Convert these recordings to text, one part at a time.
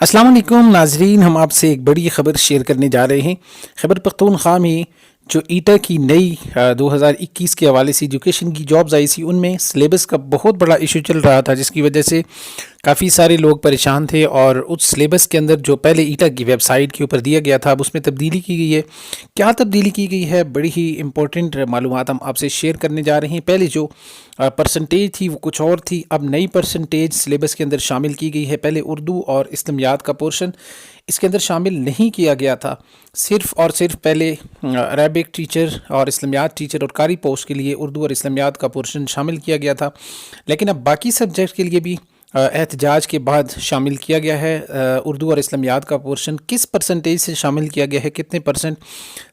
अस्सलाम वालेकुम नाजरीन, हम आपसे एक बड़ी ख़बर शेयर करने जा रहे हैं। खैबर पख्तूनख्वा में जो ईटा की नई 2021 के हवाले से एजुकेशन की जॉब्स आई थी, उनमें सिलेबस का बहुत बड़ा इशू चल रहा था, जिसकी वजह से काफ़ी सारे लोग परेशान थे। और उस सिलेबस के अंदर जो पहले ईटा की वेबसाइट के ऊपर दिया गया था, अब उसमें तब्दीली की गई है। क्या तब्दीली की गई है, बड़ी ही इंपॉर्टेंट मालूमात हम आपसे शेयर करने जा रहे हैं। पहले जो परसेंटेज थी वो कुछ और थी, अब नई परसेंटेज सिलेबस के अंदर शामिल की गई है। पहले उर्दू और इस्लामियात का पोर्शन इसके अंदर शामिल नहीं किया गया था। सिर्फ़ और सिर्फ पहले अरबिक टीचर और इस्लामियात टीचर और कारी पोस्ट के लिए उर्दू और इस्लामियात का पोर्शन शामिल किया गया था, लेकिन अब बाकी सब्जेक्ट के लिए भी एहतजाज के बाद शामिल किया गया है। उर्दू और इस्लामियात का पोर्शन किस परसेंटेज से शामिल किया गया है, कितने परसेंट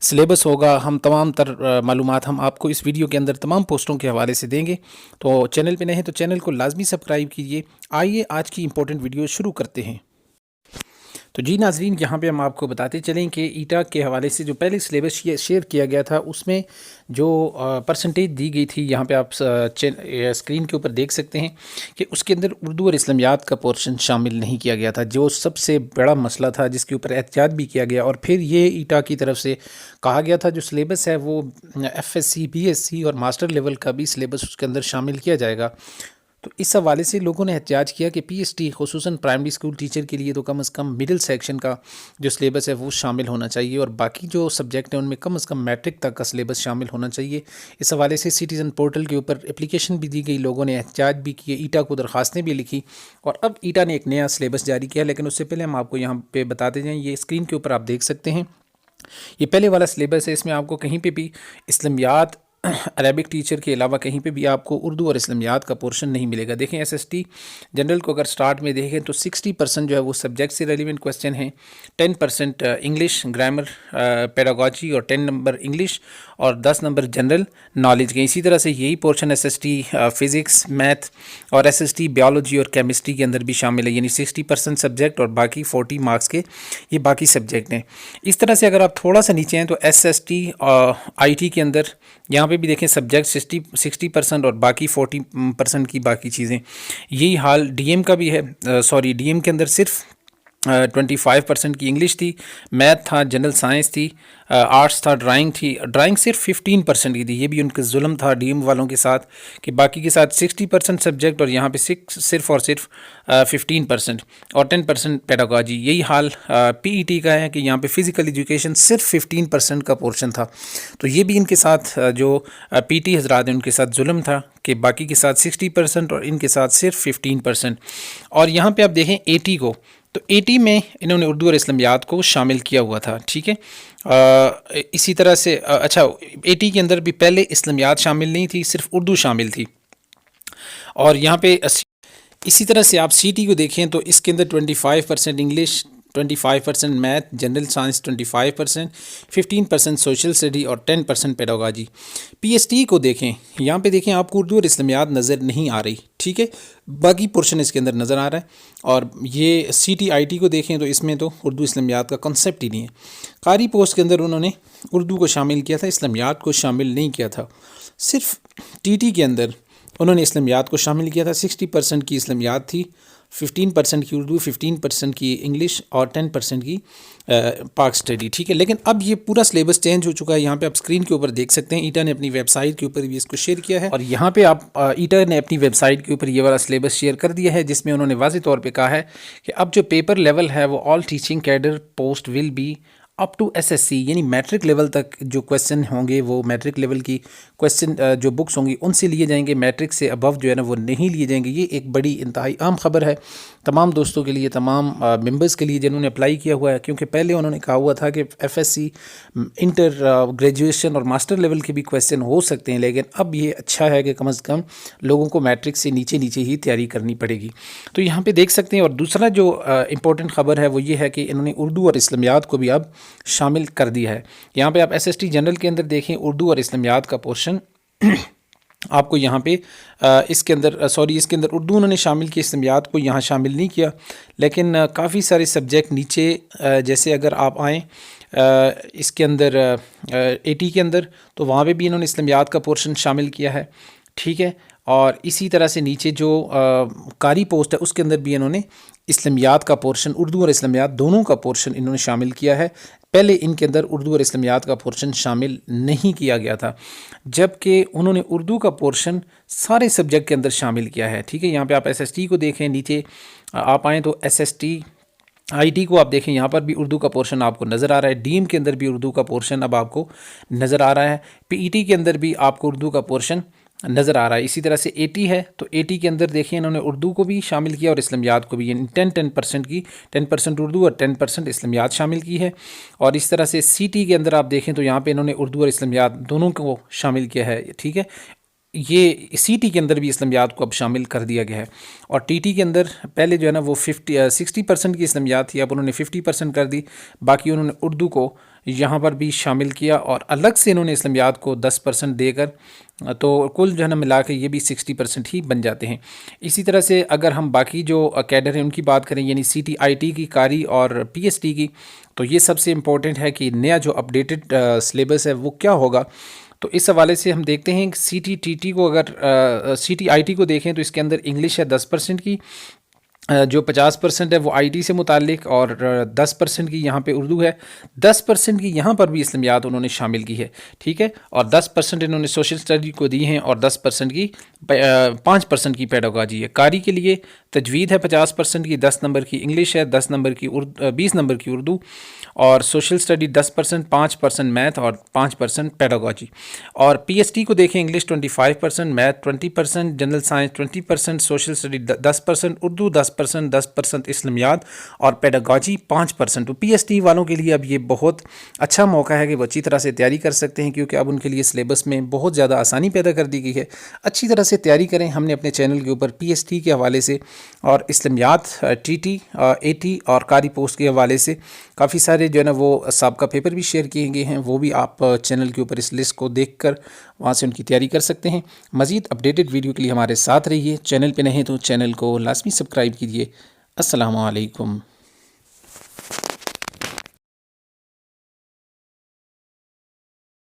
सिलेबस होगा, हम तमाम तर मालूमात हम आपको इस वीडियो के अंदर तमाम पोस्टों के हवाले से देंगे। तो चैनल पे नए हैं तो चैनल को लाजमी सब्सक्राइब कीजिए। आइए आज की इंपॉर्टेंट वीडियो शुरू करते हैं। तो जी नाजरीन, यहाँ पे हम आपको बताते चलें कि ईटा के हवाले से जो पहले सिलेबस शेयर किया गया था, उसमें जो परसेंटेज दी गई थी, यहाँ पे आप स्क्रीन के ऊपर देख सकते हैं कि उसके अंदर उर्दू और इस्लामियात का पोर्शन शामिल नहीं किया गया था, जो सबसे बड़ा मसला था, जिसके ऊपर एहतजाज भी किया गया। और फिर ये ईटा की तरफ से कहा गया था जो सिलेबस है वो FSC, BSc और मास्टर लेवल का भी सिलेबस उसके अंदर शामिल किया जाएगा। तो इस हवाले से लोगों ने एहतजाज किया कि PST खुसूसन प्राइमरी स्कूल टीचर के लिए तो कम से कम मिडिल सेक्शन का जो सिलेबस है वो शामिल होना चाहिए, और बाकी जो सब्जेक्ट हैं उनमें कम से कम मैट्रिक तक का सिलेबस शामिल होना चाहिए। इस हवाले से सिटीज़न पोर्टल के ऊपर एप्लीकेशन भी दी गई, लोगों ने एहतजाज भी किए, ईटा को दरख्वास्तें भी लिखी, और अब ईटा ने एक नया सिलेबस जारी किया। लेकिन उससे पहले हम आपको यहाँ पे बताते जाएँ, ये स्क्रीन के ऊपर आप देख सकते हैं, ये पहले वाला सिलेबस है। इसमें आपको कहीं पे भी इस्लामियात अरबिक टीचर के अलावा कहीं पे भी आपको उर्दू और इस्लामियात का पोर्शन नहीं मिलेगा। देखें SST जनरल को अगर स्टार्ट में देखें तो 60% जो है वो सब्जेक्ट से रेलिवेंट क्वेश्चन हैं, 10% इंग्लिश ग्रामर पेडागॉजी और 10 नंबर इंग्लिश और 10 नंबर जनरल नॉलेज के। इसी तरह से यही पोर्शन SST फिज़िक्स मैथ और SST बायोलॉजी और केमिस्ट्री के अंदर भी शामिल है, यानी 60% सब्जेक्ट और बाकी 40 मार्क्स के ये बाकी सब्जेक्ट हैं। इस तरह से अगर आप थोड़ा सा नीचे हैं तो SST IT के अंदर यहाँ पे भी देखें सब्जेक्ट 60% और बाकी 40% की बाकी चीज़ें। यही हाल DM का भी है। DM के अंदर सिर्फ 25% की इंग्लिश थी, मैथ था, जनरल साइंस थी, आर्ट्स था, ड्राइंग थी। ड्राइंग सिर्फ 15% की थी, ये भी उनका जुल्म था DM वालों के साथ कि बाकी के साथ 60% सब्जेक्ट और यहाँ पे सिर्फ और सिर्फ 15% और 10% पेडागॉजी। यही हाल PET का है कि यहाँ पे फ़िज़िकल एजुकेशन सिर्फ 15% का पोर्शन था। तो ये भी इनके साथ जो PT हजरात हैं उनके साथ जुल्म था कि बाकी के साथ 60% और इनके साथ सिर्फ 15%। और यहाँ पे आप देखें AT को, तो AT में इन्होंने उर्दू और इस्लामियात को शामिल किया हुआ था, ठीक है। इसी तरह से अच्छा, AT के अंदर भी पहले इस्लामियात शामिल नहीं थी, सिर्फ उर्दू शामिल थी। और यहाँ पे इसी तरह से आप CT को देखें तो इसके अंदर 25% English, 25% math, general science 25%, 15% social study और 10% पेडागॉजी। PST को देखें, यहाँ पे देखें आपको उर्दू और इस्लामियात नज़र नहीं आ रही, ठीक है, बाकी पोर्शन इसके अंदर नज़र आ रहा है। और ये CT IT को देखें तो इसमें तो उर्दू इस्लामियात का कॉन्सेप्ट ही नहीं है। कारी पोस्ट के अंदर उन्होंने उर्दू को शामिल किया था, इस्लामियात को शामिल नहीं किया था। सिर्फ TT के अंदर उन्होंने इस्लामियात को शामिल किया था। 60% की इस्लामियात थी, 15% की उर्दू, 15% की इंग्लिश और 10% की पाक स्टडी, ठीक है। लेकिन अब ये पूरा सिलेबस चेंज हो चुका है। यहाँ पे आप स्क्रीन के ऊपर देख सकते हैं, ईटा ने अपनी वेबसाइट के ऊपर भी इसको शेयर किया है। और यहाँ पे आप ईटा ने अपनी वेबसाइट के ऊपर ये वाला सिलेबस शेयर कर दिया है, जिसमें उन्होंने वाज़ेह तौर पे कहा है कि अब जो पेपर लेवल है वो all teaching cadre post will be up to SSC, यानी मैट्रिक लेवल तक जो क्वेश्चन होंगे वो मैट्रिक लेवल की क्वेश्चन जो बुक्स होंगी उनसे लिए जाएंगे, मैट्रिक से अबव जो है ना वो नहीं लिए जाएंगे। ये एक बड़ी इंतहाई अहम खबर है तमाम दोस्तों के लिए, तमाम मेंबर्स के लिए जिन्होंने अप्लाई किया हुआ है, क्योंकि पहले उन्होंने कहा हुआ था कि FSC इंटर ग्रेजुएशन और मास्टर लेवल के भी क्वेश्चन हो सकते हैं, लेकिन अब ये अच्छा है कि कम से कम लोगों को मैट्रिक से नीचे नीचे ही तैयारी करनी पड़ेगी। तो यहाँ पे देख सकते हैं। और दूसरा जो इम्पोर्टेंट ख़बर है वो ये है कि इन्होंने उर्दू और इस्लामियात को भी अब शामिल कर दिया है। यहाँ पे आप SST जनरल के अंदर देखें, उर्दू और इस्लामियात का पोर्शन आपको यहाँ पे इसके अंदर उर्दू उन्होंने शामिल किया, इस्लामियात को यहाँ शामिल नहीं किया। लेकिन काफ़ी सारे सब्जेक्ट नीचे जैसे अगर आप आएँ इसके अंदर AT के अंदर, तो वहाँ पे भी इन्होंने इस्लामियात का पोर्शन शामिल किया है, ठीक है। اور اسی طرح سے نیچے جو قاری پوسٹ ہے اس کے اندر بھی انہوں نے اسلامیات کا پورشن، اردو اور اسلامیات دونوں کا پورشن انہوں نے شامل کیا ہے۔ پہلے ان کے اندر اردو اور اسلامیات کا پورشن شامل نہیں کیا گیا تھا، جبکہ انہوں نے اردو کا پورشن سارے سبجیکٹ کے اندر شامل کیا ہے، ٹھیک ہے۔ یہاں پہ آپ ایس ایس ٹی کو دیکھیں، نیچے آپ آئیں تو S S T I T کو آپ دیکھیں، یہاں پر بھی اردو کا پورشن آپ کو نظر آ رہا ہے، ڈیم کے اندر بھی اردو کا پورشن اب آپ کو نظر آ رہا ہے، پی ای ٹی کے اندر بھی آپ کو اردو کا پورشن نظر آ رہا ہے۔ اسی طرح سے اے ٹی ہے تو اے ٹی کے اندر دیکھیں انہوں نے اردو کو بھی شامل کیا اور اسلامیات کو بھی، یعنی 10% کی 10% اردو اور 10% اسلامیات شامل کی ہے۔ اور اس طرح سے سی ٹی کے اندر آپ دیکھیں تو یہاں پہ انہوں نے اردو اور اسلامیات دونوں کو شامل کیا ہے، ٹھیک ہے۔ یہ سی ٹی کے اندر بھی اسلامیات کو اب شامل کر دیا گیا ہے، اور ٹی ٹی کے اندر پہلے جو ہے نا وہ 60% کی اسلامیات تھی، اب انہوں نے 50% کر دی، باقی انہوں نے اردو کو یہاں پر بھی شامل کیا، اور الگ سے انہوں نے اسلامیات کو 10% دے کر، تو کل جو ہے نا ملا کے یہ بھی 60% ہی بن جاتے ہیں۔ اسی طرح سے اگر ہم باقی جو کیڈر ہیں ان کی بات کریں، یعنی سی ٹی آئی ٹی کی، قاری اور پی ایس ٹی کی، تو یہ سب سے امپورٹنٹ ہے کہ نیا جو اپڈیٹڈ سلیبس ہے وہ کیا ہوگا۔ تو اس حوالے سے ہم دیکھتے ہیں کہ سی ٹی ٹی ٹی کو، اگر سی ٹی آئی ٹی کو دیکھیں تو اس کے اندر انگلش ہے 10% کی، جو 50% ہے وہ آئی ٹی سے متعلق، اور 10% کی یہاں پہ اردو ہے، 10% کی یہاں پر بھی اسلامیات انہوں نے شامل کی ہے، ٹھیک ہے، اور 10% انہوں نے سوشل اسٹڈی کو دی ہیں، اور 10% کی 5% کی پیڈاگوجی ہے۔ قاری کے لیے تجوید ہے 50% کی، 10 نمبر کی انگلش ہے، 10 نمبر کی 20 نمبر کی اردو، اور سوشل اسٹڈی 10%، 5% میتھ اور 5% پیڈاگوجی۔ اور پی ایس ٹی کو دیکھیں، English 25%، math 20%، general science 20%، social study 10%، Urdu 10% اسلامیات، اور پیڈاگوجی 5%۔ تو پی ایس ٹی والوں کے لیے اب یہ بہت اچھا موقع ہے کہ وہ اچھی طرح سے تیاری کر سکتے ہیں، کیونکہ اب ان کے لیے سلیبس میں بہت زیادہ آسانی پیدا کر دی گئی ہے۔ اچھی طرح سے تیاری کریں۔ ہم نے اپنے چینل کے اوپر پی ایس ٹی کے حوالے سے اور اسلامیات، ٹی ٹی، اے ٹی اور قاری پوسٹ کے حوالے سے کافی سارے جو ہے نا وہ سابقہ پیپر بھی شیئر کیے گئے ہیں، وہ بھی آپ چینل کے اوپر اس لسٹ کو دیکھ کر وہاں سے ان کی تیاری کر سکتے ہیں۔ مزید اپڈیٹڈ ویڈیو کے لیے ہمارے ساتھ رہیے، چینل پہ نہیں تو چینل کو لازمی سبسکرائب کیجیے۔ السلام علیکم۔